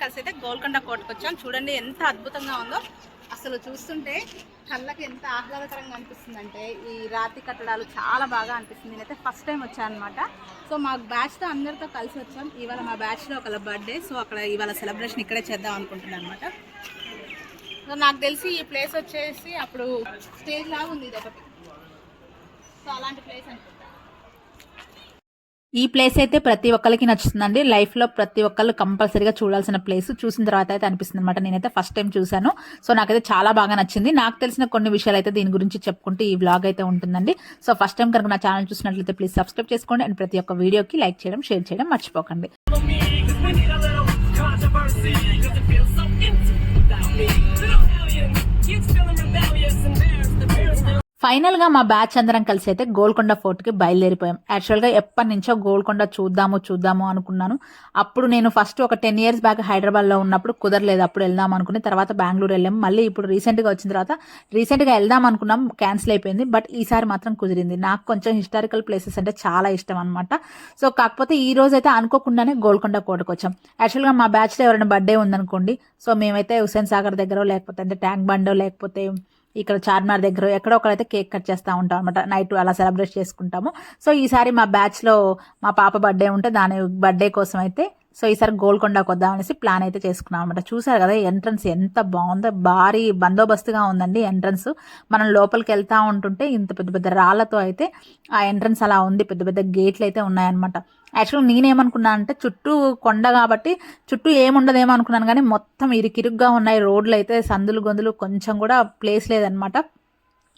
కలిసి అయితే గోల్కొండ కోటకు వచ్చాం. చూడండి ఎంత అద్భుతంగా ఉందో. అసలు చూస్తుంటే కళ్ళకి ఎంత ఆహ్లాదకరంగా అనిపిస్తుందంటే ఈ రాతి కట్టడాలు చాలా బాగా అనిపిస్తుంది. నేనైతే ఫస్ట్ టైం వచ్చాను అనమాట. సో మా బ్యాచ్తో అందరితో కలిసి వచ్చాం. ఇవాళ మా బ్యాచ్లో ఒకళ్ళ బర్త్డే, సో అక్కడ ఇవాళ సెలబ్రేషన్ ఇక్కడే చేద్దాం అనుకుంటున్నాను అనమాట. సో నాకు తెలిసి ఈ ప్లేస్ వచ్చేసి అప్పుడు స్టేజ్ లాగా ఉంది ఇది ఒకటి. సో అలాంటి ప్లేస్ అనుకుంటా. ఈ ప్లేస్ అయితే ప్రతి ఒక్కరికి నచ్చుతుందండి. లైఫ్లో ప్రతి ఒక్కళ్ళు కంపల్సరీగా చూడాల్సిన ప్లేస్. చూసిన తర్వాత అయితే అనిపిస్తుంది అనమాట. నేనైతే ఫస్ట్ టైం చూశాను. సో నాకైతే చాలా బాగా నచ్చింది. నాకు తెలిసిన కొన్ని విషయాలు అయితే దీని గురించి చెప్పుకుంటూ ఈ వ్లాగ్ అయితే ఉంటుందండి. సో ఫస్ట్ టైం కనుక నా ఛానల్ చూసినట్లయితే ప్లీజ్ సబ్స్క్రైబ్ చేసుకోండి. అండ్ ప్రతి ఒక్క వీడియోకి లైక్ చేయడం, షేర్ చేయడం మర్చిపోకండి. ఫైనల్ గా మా బ్యాచ్ అందరం కలిసి అయితే గోల్కొండ ఫోర్ట్ కి బయలుదేరిపోయాం. యాక్చువల్ గా ఎప్పటి నుంచో గోల్కొండ చూద్దాము అనుకున్నాను. అప్పుడు నేను ఫస్ట్ ఒక 10 years బ్యాక్ హైదరాబాద్ లో ఉన్నప్పుడు కుదరలేదు. అప్పుడు వెళ్దాం అనుకుని తర్వాత బెంగళూరు వెళ్ళాం. మళ్ళీ ఇప్పుడు రీసెంట్ గా వచ్చిన తర్వాత రీసెంట్ గా వెళ్దాం అనుకున్నాం, క్యాన్సిల్ అయిపోయింది. బట్ ఈసారి మాత్రం కుదిరింది. నాకు కొంచెం హిస్టారికల్ ప్లేసెస్ అంటే చాలా ఇష్టం అనమాట. సో కాకపోతే ఈ రోజు అయితే అనుకోకుండానే గోల్కొండ కోటకు వచ్చాం. యాక్చువల్ గా మా బ్యాచ్ లో ఎవరైనా బర్త్డే ఉందనుకోండి, సో మేమైతే హుస్సేన్ సాగర్ దగ్గర లేకపోతే అంటే ట్యాంక్ బండ్ లేకపోతే ఇక్కడ చార్మినార్ దగ్గర ఎక్కడో ఒకడైతే కేక్ కట్ చేస్తూ ఉంటాం అనమాట. నైట్ అలా సెలబ్రేట్ చేసుకుంటాము. సో ఈసారి మా బ్యాచ్లో మా పాప బర్త్డే ఉంటే దాని బర్త్డే కోసం అయితే సో ఈసారి గోల్కొండకు వద్దామనేసి ప్లాన్ అయితే చేసుకున్నాం అనమాట. చూసారు కదా ఎంట్రన్స్ ఎంత బాగుందో, భారీ బందోబస్తుగా ఉందండి ఎంట్రన్స్. మనం లోపలికి వెళ్తా ఉంటుంటే ఇంత పెద్ద పెద్ద రాళ్లతో అయితే ఆ ఎంట్రన్స్ అలా ఉంది. పెద్ద పెద్ద గేట్లు అయితే ఉన్నాయన్నమాట. యాక్చువల్గా నేనేమనుకున్నాను అంటే చుట్టూ కొండ కాబట్టి చుట్టూ ఏముండదేమో అనుకున్నాను, కానీ మొత్తం ఇరుకిరుగ్గా ఉన్నాయి రోడ్లు అయితే. సందులు గొంతులు కొంచెం కూడా ప్లేస్ లేదనమాట.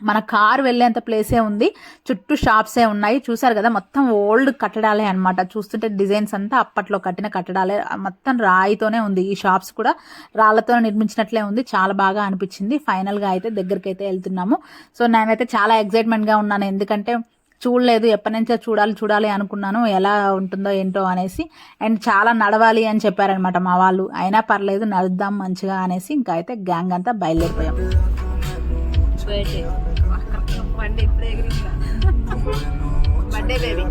మన కారు వెళ్ళేంత ప్లేసే ఉంది. చుట్టూ షాప్సే ఉన్నాయి. చూసారు కదా మొత్తం ఓల్డ్ కట్టడాలే అనమాట. చూస్తుంటే డిజైన్స్ అంతా అప్పట్లో కట్టిన కట్టడాలే. మొత్తం రాయితోనే ఉంది. ఈ షాప్స్ కూడా రాళ్లతో నిర్మించినట్లే ఉంది. చాలా బాగా అనిపించింది. ఫైనల్గా అయితే దగ్గరికి అయితే వెళ్తున్నాము. సో నేనైతే చాలా ఎక్సైట్మెంట్గా ఉన్నాను. ఎందుకంటే చూడలేదు, ఎప్పటి నుంచో చూడాలి అనుకున్నాను, ఎలా ఉంటుందో ఏంటో అనేసి. అండ్ చాలా నడవాలి అని చెప్పారనమాట మా వాళ్ళు. అయినా పర్లేదు నడుద్దాం మంచిగా అనేసి ఇంకా అయితే గ్యాంగ్ అంతా బయలుదేరిపోయాం. Birthday baby.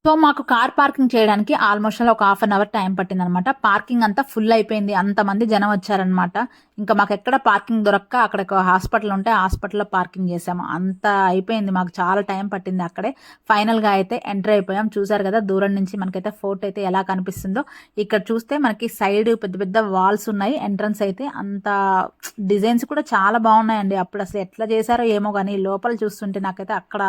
సో మాకు కార్ పార్కింగ్ చేయడానికి ఆల్మోస్ట్ ఒక 1/2 hour టైం పట్టింది అనమాట. పార్కింగ్ అంతా ఫుల్ అయిపోయింది. అంతమంది జనం వచ్చారనమాట. ఇంకా మాకు ఎక్కడ పార్కింగ్ దొరక్క అక్కడ ఒక హాస్పిటల్ ఉంటే హాస్పిటల్లో పార్కింగ్ చేసాము. అంత అయిపోయింది, మాకు చాలా టైం పట్టింది అక్కడే. ఫైనల్గా అయితే ఎంటర్ అయిపోయాం. చూసారు కదా దూరం నుంచి మనకైతే ఫోర్ట్ అయితే ఎలా కనిపిస్తుందో. ఇక్కడ చూస్తే మనకి సైడ్ పెద్ద పెద్ద వాల్స్ ఉన్నాయి. ఎంట్రన్స్ అయితే అంత డిజైన్స్ కూడా చాలా బాగున్నాయండి. అప్పుడు అసలు ఎట్లా చేశారో ఏమో కానీ లోపల చూస్తుంటే నాకైతే అక్కడ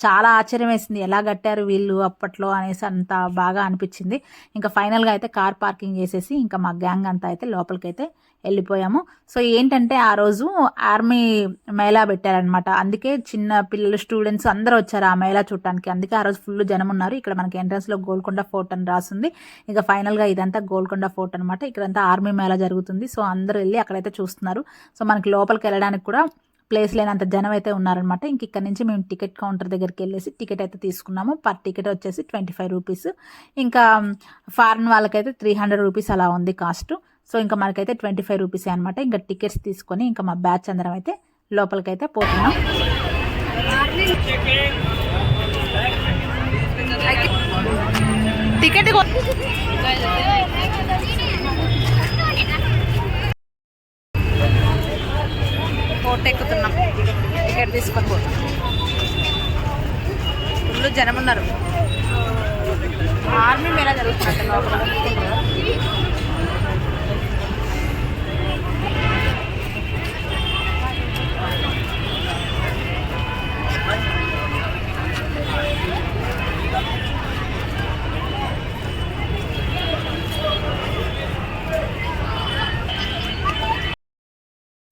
చాలా ఆశ్చర్యం వేసింది. ఎలా కట్టారు వీళ్ళు అప్పట్లో అనేసి అంత బాగా అనిపించింది. ఇంకా ఫైనల్గా అయితే కార్ పార్కింగ్ చేసేసి ఇంకా మా గ్యాంగ్ అంతా అయితే లోపలికైతే వెళ్ళిపోయాము. సో ఏంటంటే ఆ రోజు ఆర్మీ మేళా పెట్టారనమాట. అందుకే చిన్న పిల్లలు స్టూడెంట్స్ అందరూ వచ్చారు ఆ మేళా చూడటానికి. అందుకే ఆ రోజు ఫుల్ జనం ఉన్నారు. ఇక్కడ మనకి ఎంట్రన్స్లో గోల్కొండ ఫోర్ట్ అని రాస్తుంది. ఇంకా ఫైనల్గా ఇదంతా గోల్కొండ ఫోర్ట్ అనమాట. ఇక్కడంతా ఆర్మీ మేళా జరుగుతుంది. సో అందరూ వెళ్ళి అక్కడైతే చూస్తున్నారు. సో మనకి లోపలికి వెళ్ళడానికి కూడా ప్లేస్ లేనంత జనం అయితే ఉన్నారనమాట. ఇంక ఇక్కడ నుంచి మేము టికెట్ కౌంటర్ దగ్గరికి వెళ్ళేసి టికెట్ అయితే తీసుకున్నాము. పర్ టికెట్ వచ్చేసి 25 rupees. ఇంకా ఫారిన్ వాళ్ళకైతే 300 rupees అలా ఉంది కాస్ట్. సో ఇంకా మనకైతే 25 rupees అనమాట. ఇంకా టికెట్స్ తీసుకొని ఇంకా మా బ్యాచ్ అందరం అయితే లోపలికైతే పోతున్నాం. Ticket photo ఎక్కుతున్నాం. టికెట్ తీసుకొని పోతాం. ఫుల్ జనం ఉన్నారు. ఆర్మీ మేళా జరుగుతున్నట్టు లోపల.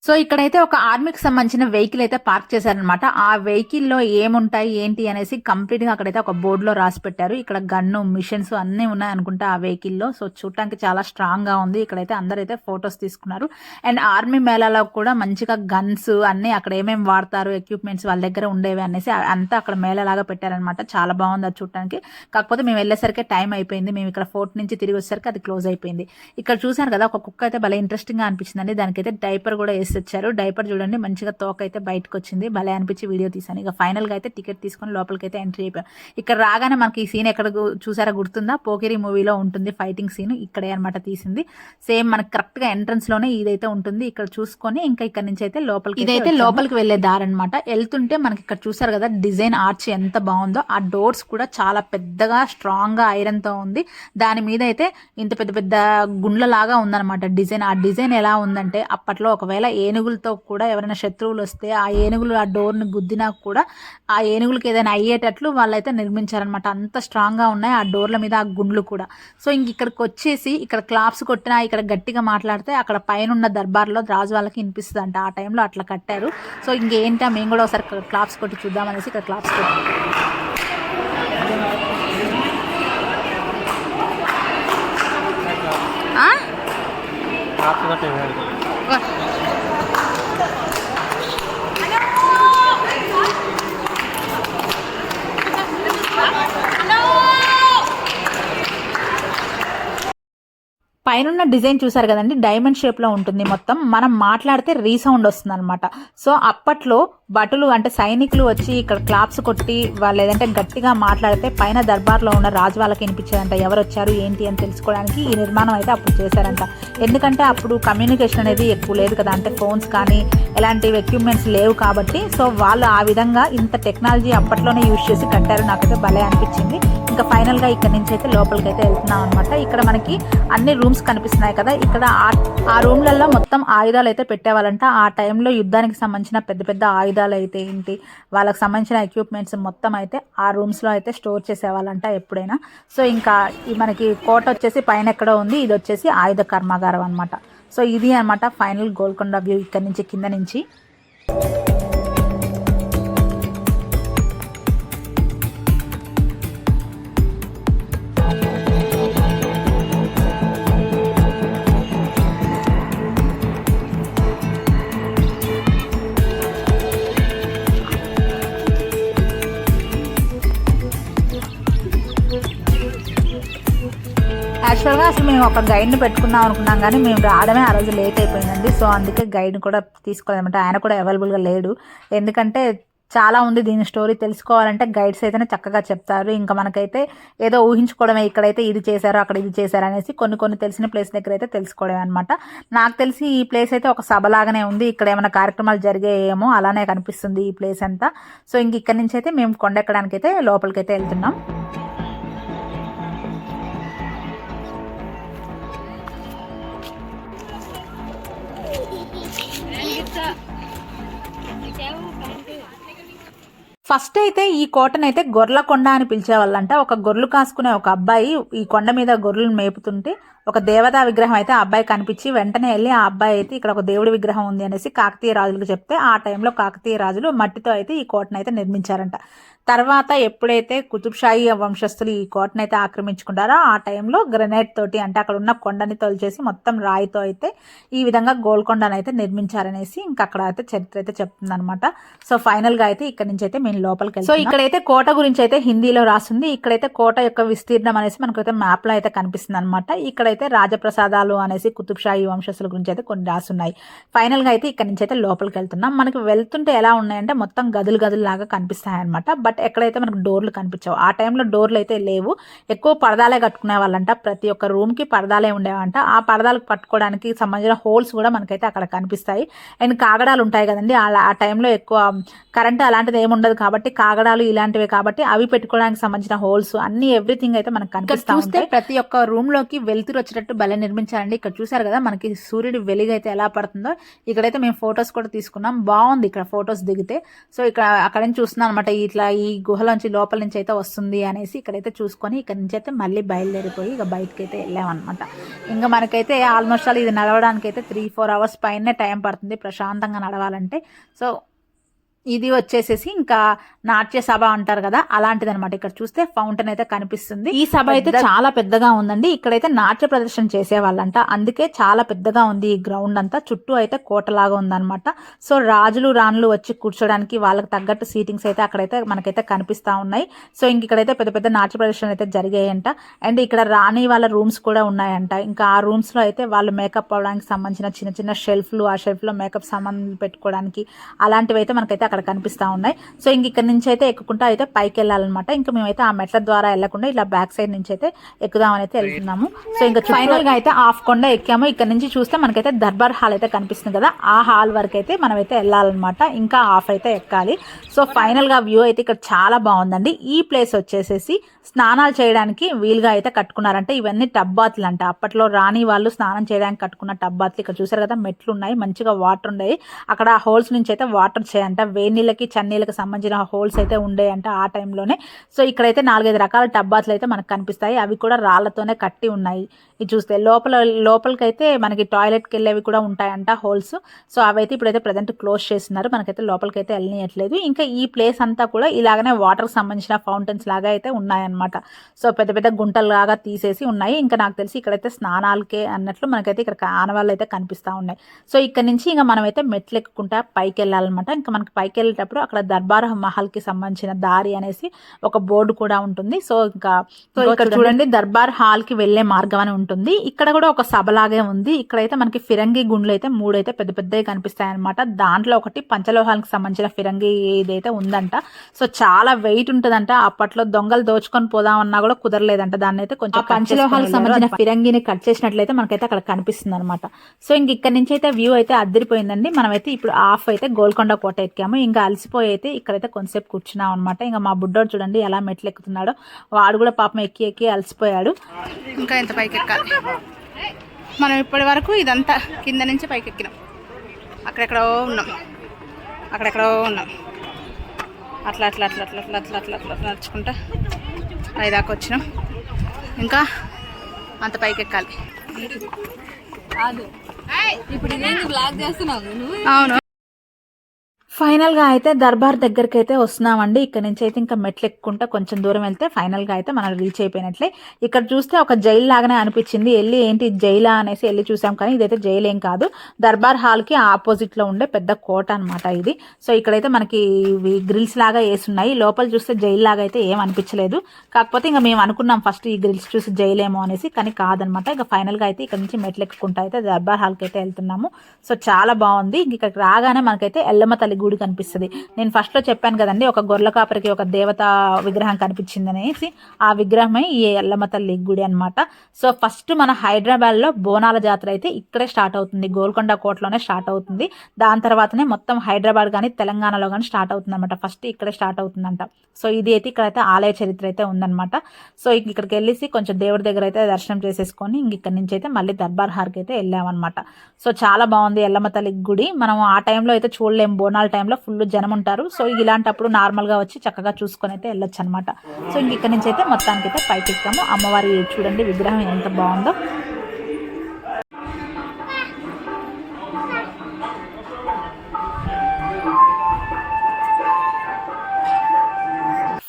సో ఇక్కడైతే ఒక ఆర్మీకి సంబంధించిన వెహికల్ అయితే పార్క్ చేశారనమాట. ఆ వెహికల్లో ఏముంటాయి ఏంటి అనేసి కంప్లీట్గా అక్కడైతే ఒక బోర్డులో రాసి పెట్టారు. ఇక్కడ గన్ను మిషన్స్ అన్నీ ఉన్నాయి అనుకుంటా ఆ వెహికల్లో. సో చూడటానికి చాలా స్ట్రాంగ్గా ఉంది. ఇక్కడైతే అందరైతే ఫొటోస్ తీసుకున్నారు. అండ్ ఆర్మీ మేళాలో కూడా మంచిగా గన్స్ అన్నీ అక్కడ ఏమేమి వాడతారు ఎక్విప్మెంట్స్ వాళ్ళ దగ్గర ఉండేవి అనేసి అంతా అక్కడ మేళలాగా పెట్టారనమాట. చాలా బాగుంది అది చూడటానికి. కాకపోతే మేము వెళ్ళేసరికి టైం అయిపోయింది. మేము ఇక్కడ ఫోర్ట్ నుంచి తిరిగి వచ్చేసరికి అది క్లోజ్ అయిపోయింది. ఇక్కడ చూసారు కదా ఒక కుక్క అయితే భలే ఇంట్రెస్టింగ్గా అనిపించిందండి. దానికైతే డైపర్ కూడా వేసి వచ్చారు. డైపర్ చూడండి మంచిగా తోక అయితే బయటకు వచ్చింది. భలే అనిపించి వీడియో తీసాను. ఇక ఫైనల్గా అయితే టికెట్ తీసుకొని లోపలికి అయితే ఎంట్రీ అయిపోయాం. ఇక్కడ రాగానే మనకి ఈ సీన్ ఎక్కడ చూసారా గుర్తుందా? పోకిరి మూవీలో ఉంటుంది ఫైటింగ్ సీన్, ఇక్కడే అనమాట తీసింది. సేమ్ మనకి కరెక్ట్ గా ఎంట్రన్స్ లోనే ఇదైతే ఉంటుంది. ఇక్కడ చూసుకొని ఇంకా ఇక్కడ నుంచి అయితే లోపలికి, ఇదైతే లోపలికి వెళ్లే దారి అనమాట. వెళ్తుంటే మనకి ఇక్కడ చూసారు కదా డిజైన్ ఆర్చ్ ఎంత బాగుందో. ఆ డోర్స్ కూడా చాలా పెద్దగా స్ట్రాంగ్ గా ఐరన్ తో ఉంది. దాని మీద అయితే ఇంత పెద్ద పెద్ద గుండ్ల లాగా ఉందన్నమాట డిజైన్. ఆ డిజైన్ ఎలా ఉందంటే అప్పట్లో ఒకవేళ ఏనుగులతో కూడా ఎవరైనా శత్రువులు వస్తే ఆ ఏనుగులు ఆ డోర్ ని గుద్దినా కూడా ఆ ఏనుగులకి ఏదైనా అయ్యేటట్లు వాళ్ళైతే నిర్మించారనమాట. అంత స్ట్రాంగ్ గా ఉన్నాయి ఆ డోర్ల మీద ఆ గుండ్లు కూడా. సో ఇంక ఇక్కడికి వచ్చేసి ఇక్కడ క్లాప్స్ కొట్టినా ఇక్కడ గట్టిగా మాట్లాడితే అక్కడ పైన ఉన్న దర్బార్లో రాజు వాళ్ళకి వినిపిస్తుంది అంట. ఆ టైంలో అట్లా కట్టారు. సో ఇంకేంటా మేము కూడా ఒకసారి క్లాప్స్ కొట్టి చూద్దామనేసి ఇక్కడ క్లాప్స్ కొట్టాం. పైన డిజైన్ చూసారు కదండి, డైమండ్ షేప్ లో ఉంటుంది మొత్తం. మనం మాట్లాడితే రీసౌండ్ వస్తుంది అనమాట. సో అప్పట్లో భటులు అంటే సైనికులు వచ్చి ఇక్కడ క్లాప్స్ కొట్టి వాళ్ళు ఏదంటే గట్టిగా మాట్లాడితే పైన దర్బార్లో ఉన్న రాజు వాళ్ళకి వినిపించేదంట ఎవరు వచ్చారు ఏంటి అని తెలుసుకోవడానికి ఈ నిర్మాణం అయితే అప్పుడు చేశారంట. ఎందుకంటే అప్పుడు కమ్యూనికేషన్ అనేది ఎక్కువ లేదు కదా, అంటే ఫోన్స్ కానీ ఎలాంటి ఎక్విప్మెంట్స్ లేవు కాబట్టి. సో వాళ్ళు ఆ విధంగా ఇంత టెక్నాలజీ అప్పట్లోనే యూజ్ చేసి కట్టారు. నాకైతే భలే అనిపించింది. ఇంకా ఫైనల్ గా ఇక్కడ నుంచి అయితే లోపలికి అయితే వెళ్తున్నాం అనమాట. ఇక్కడ మనకి అన్ని రూమ్స్ కనిపిస్తున్నాయి కదా, ఇక్కడ ఆ రూమ్లలో మొత్తం ఆయుధాలు అయితే పెట్టేవాళ్ళంట. ఆ టైంలో యుద్ధానికి సంబంధించిన పెద్ద పెద్ద ఆయుధాలు అయితే ఏంటి వాళ్ళకి సంబంధించిన ఎక్విప్మెంట్స్ మొత్తం అయితే ఆ రూమ్స్ లో అయితే స్టోర్ చేసేవాళ్ళంట ఎప్పుడైనా. సో ఇంకా మనకి కోట వచ్చేసి పైన ఎక్కడో ఉంది, ఇది వచ్చేసి ఆయుధ కర్మాగారం అనమాట. సో ఇది అనమాట ఫైనల్ గోల్కొండ వ్యూ ఇక్కడ నుంచి కింద నుంచి. యాక్చువల్గా అసలు మేము ఒక గైడ్ని పెట్టుకుందాం అనుకున్నాం కానీ మేము రావడమే ఆ రోజు లేట్ అయిపోయిందండి. సో అందుకే గైడ్ని కూడా తీసుకోలేమంటే ఆయన కూడా అవైలబుల్గా లేడు. ఎందుకంటే చాలా ఉంది దీని స్టోరీ తెలుసుకోవాలంటే గైడ్స్ అయితేనే చక్కగా చెప్తారు. ఇంకా మనకైతే ఏదో ఊహించుకోవడమే, ఇక్కడైతే ఇది చేశారు అక్కడ ఇది చేశారు అనేసి కొన్ని తెలిసిన ప్లేస్ దగ్గర అయితే తెలుసుకోవడమే అనమాట. నాకు తెలిసి ఈ ప్లేస్ అయితే ఒక సభలాగానే ఉంది. ఇక్కడ ఏమైనా కార్యక్రమాలు జరిగాయేమో అలానే కనిపిస్తుంది ఈ ప్లేస్ అంతా. సో ఇంక ఇక్కడ నుంచి అయితే మేము కొండెక్కడానికి అయితే లోపలికైతే వెళ్తున్నాం. ఫస్ట్ అయితే ఈ కోటనైతే గొర్రెలకొండ అని పిలిచేవాళ్ళంట. ఒక గొర్రెలు కాసుకునే ఒక అబ్బాయి ఈ కొండ మీద గొర్రెలను మేపుతుంటే ఒక దేవతా విగ్రహం అయితే ఆ అబ్బాయి కనిపించి వెంటనే వెళ్ళి ఆ అబ్బాయి అయితే ఇక్కడ ఒక దేవుడి విగ్రహం ఉంది అనేసి కాకతీయ రాజులకు చెప్తే ఆ టైంలో కాకతీయ రాజులు మట్టితో అయితే ఈ కోటను అయితే నిర్మించారంట. తర్వాత ఎప్పుడైతే కుతుబ్షాహీ వంశస్థులు ఈ కోటను అయితే ఆక్రమించుకుంటారో ఆ టైంలో గ్రెనైట్ తోటి అంటే అక్కడ ఉన్న కొండని తొలిచేసి మొత్తం రాయితో అయితే ఈ విధంగా గోల్కొండను అయితే నిర్మించారనేసి ఇంకా అక్కడ అయితే చరిత్ర అయితే చెప్తుంది అనమాట. సో ఫైనల్ గా అయితే ఇక్కడ నుంచి అయితే మేము లోపలికి వెళ్తాం. సో ఇక్కడైతే కోట గురించి అయితే హిందీలో రాస్తుంది. ఇక్కడైతే కోట యొక్క విస్తీర్ణం అనేసి మనకైతే మ్యాప్ లో అయితే కనిపిస్తుంది అనమాట. ఇక్కడైతే రాజప్రసాదాలు అనేసి కుతుబ్షాహీ వంశస్థుల గురించి అయితే కొన్ని రాసున్నాయి. ఫైనల్ గా అయితే ఇక్కడ నుంచి అయితే లోపలికి వెళ్తున్నాం. మనకి వెళ్తుంటే ఎలా ఉన్నాయంటే మొత్తం గదులు గదులు లాగా కనిపిస్తాయి అనమాట. బట్ ఎక్కడైతే మనకు డోర్లు కనిపించావు ఆ టైంలో డోర్లు అయితే లేవు. ఎక్కువ పరదాలే కట్టుకునే వాళ్ళంట. ప్రతి ఒక్క రూమ్ కి పరదాలే ఉండేవంట. ఆ పరదాలకు పట్టుకోవడానికి సంబంధించిన హోల్స్ కూడా మనకైతే అక్కడ కనిపిస్తాయి. అండ్ కాగడాలు ఉంటాయి కదండి, ఆ టైంలో ఎక్కువ కరెంట్ అలాంటిది ఏమి ఉండదు కాబట్టి కాగడాలు ఇలాంటివి కాబట్టి అవి పెట్టుకోవడానికి సంబంధించిన హోల్స్ అన్ని ఎవ్రీథింగ్ అయితే మనకు కనిపిస్తా ఉంటాయి. ప్రతి ఒక్క రూమ్ లోకి వెలుతురు వచ్చేటట్టు భలే నిర్మించారండి. ఇక్కడ చూసారు కదా మనకి సూర్యుడి వెలుగు అయితే ఎలా పడుతుందో. ఇక్కడైతే మేము ఫొటోస్ కూడా తీసుకున్నాం, బాగుంది ఇక్కడ ఫొటోస్ దిగితే. సో ఇక్కడ అక్కడ నుంచి చూస్తున్నాం అనమాట, ఇట్లా ఈ గుహలోంచి లోపల నుంచి అయితే వస్తుంది అనేసి ఇక్కడైతే చూసుకొని ఇక్కడ నుంచి అయితే మళ్ళీ బయలుదేరిపోయి ఇక బయటకి అయితే వెళ్ళామన్నమాట. ఇంకా మనకైతే ఆల్మోస్ట్ ఆల్ ఇది నడవడానికి అయితే 3-4 అవర్స్ పైనే టైం పడుతుంది ప్రశాంతంగా నడవాలంటే. సో ఇది వచ్చేసేసి ఇంకా నాట్య సభ అంటారు కదా, అలాంటిది అనమాట. ఇక్కడ చూస్తే ఫౌంటైన్ అయితే కనిపిస్తుంది. ఈ సభ అయితే చాలా పెద్దగా ఉందండి. ఇక్కడైతే నాట్య ప్రదర్శన చేసేవాళ్ళంట, అందుకే చాలా పెద్దగా ఉంది ఈ గ్రౌండ్ అంతా. చుట్టూ అయితే కోటలాగా ఉందన్నమాట. సో రాజులు రాణులు వచ్చి కూర్చోడానికి వాళ్ళకి తగ్గట్టు సీటింగ్స్ అయితే అక్కడైతే మనకైతే కనిపిస్తా ఉన్నాయి. సో ఇంక ఇక్కడైతే పెద్ద పెద్ద నాట్య ప్రదర్శనలు అయితే జరిగాయంట. అండ్ ఇక్కడ రాణి వాళ్ళ రూమ్స్ కూడా ఉన్నాయంట. ఇంకా ఆ రూమ్స్ లో అయితే వాళ్ళు మేకప్ అవడానికి సంబంధించిన చిన్న చిన్న షెల్ఫ్లు, ఆ షెల్ఫ్ లో మేకప్ సామాన్లు పెట్టుకోవడానికి అలాంటివి అయితే మనకైతే అక్కడ కనిపిస్తా ఉన్నాయి. సో ఇంక ఇక్కడ నుంచి అయితే ఎక్కుకుంటా అయితే పైకి వెళ్ళాలన్నమాట. ఇంకా మేమైతే ఆ మెట్ల ద్వారా వెళ్లకుండా ఇలా బ్యాక్ సైడ్ నుంచి అయితే ఎక్కుదామని అయితే వెళ్తున్నాము. సో ఇంకా ఫైనల్ గా అయితే హాఫ్ కొండ ఎక్కాము. ఇక్కడ నుంచి చూస్తే మనకైతే దర్బార్ హాల్ అయితే కనిపిస్తుంది కదా, ఆ హాల్ వరకు అయితే మనమైతే వెళ్ళాలన్నమాట. ఇంకా హాఫ్ అయితే ఎక్కాలి. సో ఫైనల్ గా వ్యూ అయితే ఇక్కడ చాలా బాగుందండి. ఈ ప్లేస్ వచ్చేసేసి స్నానాలు చేయడానికి వీలుగా అయితే కట్టుకున్నారంటే ఇవన్నీ టబ్ బాత్లు అంట. అప్పట్లో రాణి వాళ్ళు స్నానం చేయడానికి కట్టుకున్న టబ్ బాత్లు. ఇక్కడ చూసారు కదా, మెట్లు ఉన్నాయి, మంచిగా వాటర్ ఉన్నాయి. అక్కడ హోల్స్ నుంచి అయితే వాటర్ చేయంట. వేడి నీళ్ళకి చన్నీళ్ళకి సంబంధించిన హోల్స్ అయితే ఉండేయంట ఆ టైంలోనే. సో ఇక్కడైతే 4-5 రకాల టబ్ బాత్లు అయితే మనకు కనిపిస్తాయి. అవి కూడా రాళ్లతోనే కట్టి ఉన్నాయి. ఇది చూస్తే లోపలికైతే మనకి టాయిలెట్కి వెళ్ళేవి కూడా ఉంటాయంట హోల్స్. సో అవైతే ఇప్పుడైతే ప్రజెంట్ క్లోజ్ చేస్తున్నారు, మనకైతే లోపలికైతే వెళ్ళనియట్లేదు. ఇంకా ఈ ప్లేస్ అంతా కూడా ఇలాగనే వాటర్కి సంబంధించిన ఫౌంటైన్స్ లాగా అయితే ఉన్నాయన్నమాట. సో పెద్ద పెద్ద గుంటలు లాగా తీసేసి ఉన్నాయి. ఇంకా నాకు తెలిసి ఇక్కడైతే స్నానాలకే అన్నట్లు మనకైతే ఇక్కడ ఆనవాళ్ళు అయితే కనిపిస్తూ ఉన్నాయి. సో ఇక్కడ నుంచి ఇంకా మనమైతే మెట్లు ఎక్కుకుంటా పైకి వెళ్ళాలన్నమాట. ఇంకా మనకి పైకి వెళ్ళేటప్పుడు అక్కడ దర్బార్ మహల్ కి సంబంధించిన దారి అనేసి ఒక బోర్డు కూడా ఉంటుంది. సో ఇక్కడ చూడండి, దర్బార్ హాల్ కి వెళ్లే మార్గం అని ఉంటుంది. ఇక్కడ కూడా ఒక సభలాగే ఉంది. ఇక్కడైతే మనకి ఫిరంగి గుండ్లు అయితే 3 అయితే పెద్ద పెద్దవి కనిపిస్తాయి అనమాట. దాంట్లో ఒకటి పంచలోహాలకు సంబంధించిన ఫిరంగి ఇదైతే ఉందంట. సో చాలా వెయిట్ ఉంటుందంట. అప్పట్లో దొంగలు దోచుకొని పోదామన్నా కూడా కుదరలేదంట. దాన్ని అయితే కొంచెం పంచలోహాలకు సంబంధించిన ఫిరంగిని కట్ చేసినట్లయితే మనకైతే అక్కడ కనిపిస్తుంది అనమాట. సో ఇంక ఇక్కడ నుంచి అయితే వ్యూ అయితే అద్దరిపోయిందండి. మనమైతే ఇప్పుడు హాఫ్ అయితే గోల్కొండ కోట ఎక్కాము. ఇంకా అలసిపోయి అయితే ఇక్కడైతే కొంతసేపు కూర్చున్నాం అనమాట. ఇంకా మా బుడ్డోడు చూడండి ఎలా మెట్లు ఎక్కుతున్నాడో, వాడు కూడా పాపం ఎక్కి ఎక్కి అలసిపోయాడు. ఇంకా ఎంత పైకి ఎక్కాలి. మనం ఇప్పటి వరకు ఇదంతా కింద నుంచి పైకి ఎక్కినాం. అక్కడెక్కడో ఉన్నాం, అట్లా అట్లా అట్లా అట్లా అట్లా అట్లా అట్లా అట్లా నడుచుకుంటా పైదాకా వచ్చినాం. ఇంకా అంత పైకి ఎక్కాలి. అవును. ఫైనల్ గా అయితే దర్బార్ దగ్గరికి అయితే వస్తున్నామండి. ఇక్కడ నుంచి అయితే ఇంకా మెట్లు ఎక్కుంటా కొంచెం దూరం వెళ్తే ఫైనల్ గా అయితే మనం రీచ్ అయిపోయినట్లే. ఇక్కడ చూస్తే ఒక జైలు లాగానే అనిపించింది. వెళ్ళి ఏంటి జైలా అనేసి వెళ్ళి చూసాం, కానీ ఇదైతే జైలు ఏం కాదు. దర్బార్ హాల్ కి ఆపోజిట్ లో ఉండే పెద్ద కోట అనమాట ఇది. సో ఇక్కడైతే మనకి గ్రిల్స్ లాగా వేసున్నాయి. లోపల చూస్తే జైలు లాగా అయితే ఏం అనిపించలేదు. కాకపోతే ఇంకా మేము అనుకున్నాం ఫస్ట్ ఈ గ్రిల్స్ చూసి జైలేమో అనేసి, కానీ కాదనమాట. ఇంకా ఫైనల్ గా అయితే ఇక్కడ నుంచి మెట్లు ఎక్కుంటా అయితే దర్బార్ హాల్ కి అయితే వెళ్తున్నాము. సో చాలా బాగుంది. ఇక్కడికి రాగానే మనకైతే ఎల్లమ్మ తల్లి గుడి కనిపిస్తుంది. నేను ఫస్ట్ లో చెప్పాను కదండి, ఒక గొర్రెల కాపరికి ఒక దేవత విగ్రహం కనిపించింది అనేసి. ఆ విగ్రహమే ఈ ఎల్లమ్మ తల్లి గుడి అనమాట. సో ఫస్ట్ మన హైదరాబాద్ లో బోనాల జాతర అయితే ఇక్కడే స్టార్ట్ అవుతుంది, గోల్కొండ కోటలోనే స్టార్ట్ అవుతుంది. దాని తర్వాతనే మొత్తం హైదరాబాద్ కానీ తెలంగాణలో కానీ స్టార్ట్ అవుతుంది అనమాట. ఫస్ట్ ఇక్కడే స్టార్ట్ అవుతుందంట. సో ఇది అయితే ఇక్కడైతే ఆలయ చరిత్ర అయితే ఉందన్నమాట. సో ఇక్కడికి వెళ్ళేసి కొంచెం దేవుడి దగ్గర అయితే దర్శనం చేసేసుకొని ఇక్కడ నుంచి అయితే మళ్ళీ దర్బార్ హార్కి అయితే వెళ్ళామన్నమాట. సో చాలా బాగుంది ఎల్లమ్మ తల్లి గుడి. మనం ఆ టైంలో అయితే చూడలేము, బోనాల టైంలో ఫుల్ జనం ఉంటారు. సో ఇలాంటప్పుడు నార్మల్ గా వచ్చి చక్కగా చూసుకొని అయితే వెళ్ళొచ్చు అనమాట. సో ఇక్కడ నుంచి అయితే మొత్తానికి అయితే పైకి ఎక్కాము. అమ్మవారి చూడండి విగ్రహం ఎంత బాగుందో.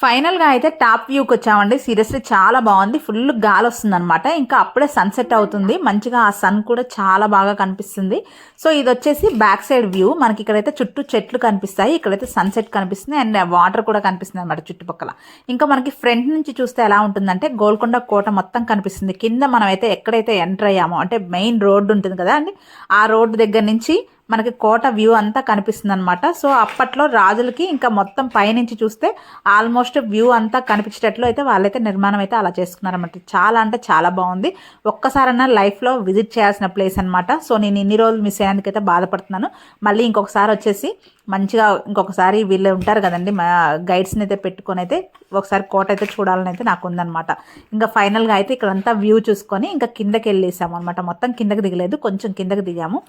ఫైనల్ గా అయితే టాప్ వ్యూకి వచ్చామండి. సీరియస్లీ చాలా బాగుంది. ఫుల్ గాలి వస్తుంది అనమాట. ఇంకా అప్పుడే సన్సెట్ అవుతుంది. మంచిగా ఆ సన్ కూడా చాలా బాగా కనిపిస్తుంది. సో ఇది వచ్చేసి బ్యాక్ సైడ్ వ్యూ. మనకి ఇక్కడైతే చుట్టూ చెట్లు కనిపిస్తాయి, ఇక్కడైతే సన్సెట్ కనిపిస్తుంది అండ్ వాటర్ కూడా కనిపిస్తుంది అనమాట చుట్టుపక్కల. ఇంకా మనకి ఫ్రంట్ నుంచి చూస్తే ఎలా ఉంటుందంటే గోల్కొండ కోట మొత్తం కనిపిస్తుంది. కింద మనం అయితే ఎక్కడైతే ఎంటర్ అయ్యామో అంటే మెయిన్ రోడ్డు ఉంటుంది కదా అండి, ఆ రోడ్డు దగ్గర నుంచి మనకి కోట వ్యూ అంతా కనిపిస్తుంది అనమాట. సో అప్పట్లో రాజులకి ఇంకా మొత్తం పైనుంచి చూస్తే ఆల్మోస్ట్ వ్యూ అంతా కనిపించేటట్లు అయితే వాళ్ళైతే నిర్మాణం అయితే అలా చేసుకున్నారనమాట. చాలా అంటే చాలా బాగుంది. ఒక్కసారన్నా లైఫ్లో విజిట్ చేయాల్సిన ప్లేస్ అనమాట. సో నేను ఇన్ని రోజులు మిస్ అయ్యేందుకైతే బాధపడుతున్నాను. మళ్ళీ ఇంకొకసారి వచ్చేసి మంచిగా ఇంకొకసారి వీళ్ళు ఉంటారు కదండి మా గైడ్స్ని అయితే పెట్టుకొని అయితే ఒకసారి కోట అయితే చూడాలని అయితే నాకు ఉందనమాట. ఇంకా ఫైనల్గా అయితే ఇక్కడంతా వ్యూ చూసుకొని ఇంకా కిందకి వెళ్ళేసాము అనమాట. మొత్తం కిందకి దిగలేదు, కొంచెం కిందకి దిగాము.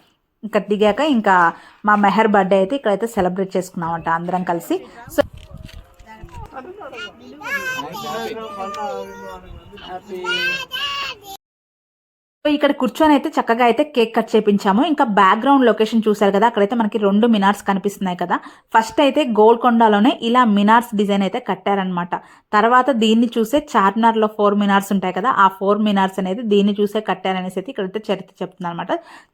ఇక్కడ దిగాక ఇంకా మా మెహర్ బర్త్డే అయితే ఇక్కడైతే సెలబ్రేట్ చేసుకున్నామంట అందరం కలిసి. సో సో ఇక్కడ కూర్చొని అయితే చక్కగా అయితే కేక్ కట్ చేపించాము. ఇంకా బ్యాక్గ్రౌండ్ లొకేషన్ చూసారు కదా, అక్కడైతే మనకి 2 మినార్స్ కనిపిస్తున్నాయి కదా. ఫస్ట్ అయితే గోల్కొండలోనే ఇలా మినార్స్ డిజైన్ అయితే కట్టారనమాట. తర్వాత దీన్ని చూసే చార్మినార్లో 4 మినార్స్ ఉంటాయి కదా, ఆ 4 మినార్స్ అనేది దీన్ని చూసే కట్టారనేసి అయితే ఇక్కడైతే చరిత్ర చెప్తుంది అనమాట.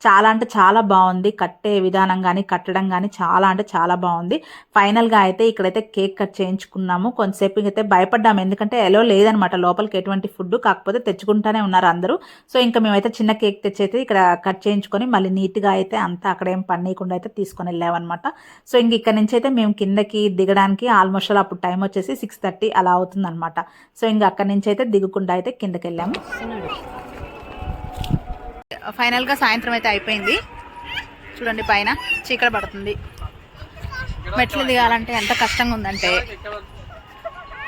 చాలా అంటే చాలా బాగుంది, కట్టే విధానం కానీ కట్టడం కానీ చాలా అంటే చాలా బాగుంది. ఫైనల్గా అయితే ఇక్కడైతే కేక్ కట్ చేయించుకున్నాము. కొంతసేపు అయితే భయపడ్డాము, ఎందుకంటే ఎలో లేదనమాట లోపలికి ఎటువంటి ఫుడ్, కాకపోతే తెచ్చుకుంటానే ఉన్నారు అందరూ. సో ఇంకా మేమైతే చిన్న కేక్ తెచ్చి అయితే ఇక్కడ కట్ చేయించుకొని మళ్ళీ నీట్గా అయితే అంతా అక్కడ ఏం పన్నీయకుండా అయితే తీసుకొని వెళ్ళామన్నమాట. సో ఇంక ఇక్కడ నుంచి అయితే మేము కిందకి దిగడానికి ఆల్మోస్ట్ అప్పుడు టైం వచ్చేసి 6:30 అలా అవుతుందన్నమాట. సో ఇంక అక్కడి నుంచి అయితే దిగకుండా అయితే కిందకి వెళ్ళాము. ఫైనల్గా సాయంత్రం అయితే అయిపోయింది. చూడండి పైన చీకటి పడుతుంది. మెట్లు దిగాలంటే ఎంత కష్టంగా ఉందంటే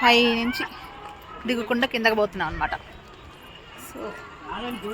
పై నుంచి దిగకుండా కిందకి పోతున్నాం అనమాట. సో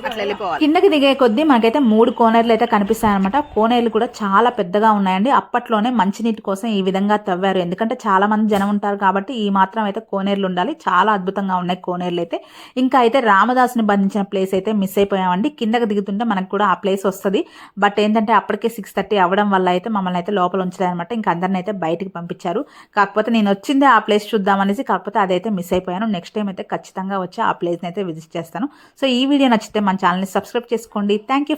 అట్లా వెళ్ళిపోవాలి. కిందకి దిగే కొద్దీ మనకైతే 3 కోనేర్లు అయితే కనిపిస్తాయి అనమాట. కోనేర్లు కూడా చాలా పెద్దగా ఉన్నాయండి. అప్పట్లోనే మంచినీటి కోసం ఈ విధంగా తవ్వారు, ఎందుకంటే చాలా మంది జనం ఉంటారు కాబట్టి ఈ మాత్రం అయితే కోనేర్లు ఉండాలి. చాలా అద్భుతంగా ఉన్నాయి కోనేర్లు అయితే. ఇంకా అయితే రామదాసుని బంధించిన ప్లేస్ అయితే మిస్ అయిపోయామండి. కిందకి దిగుతుంటే మనకు కూడా ఆ ప్లేస్ వస్తుంది, బట్ ఏంటంటే అప్పటికే 6:30 అవ్వడం వల్ల అయితే మమ్మల్ని అయితే లోపల ఉంచలేదన్నమాట. ఇంకా అందరిని అయితే బయటికి పంపించారు. కాకపోతే నేను వచ్చిందే ఆ ప్లేస్ చూద్దామనేసి, కాకపోతే అదైతే మిస్ అయిపోయాను. నెక్స్ట్ టైం అయితే ఖచ్చితంగా వచ్చి ఆ ప్లేస్ని అయితే విజిట్ చేస్తాను. సో ఈ వీడియో నచ్చితే మన ఛానల్ని సబ్స్క్రైబ్ చేసుకోండి. Thank you.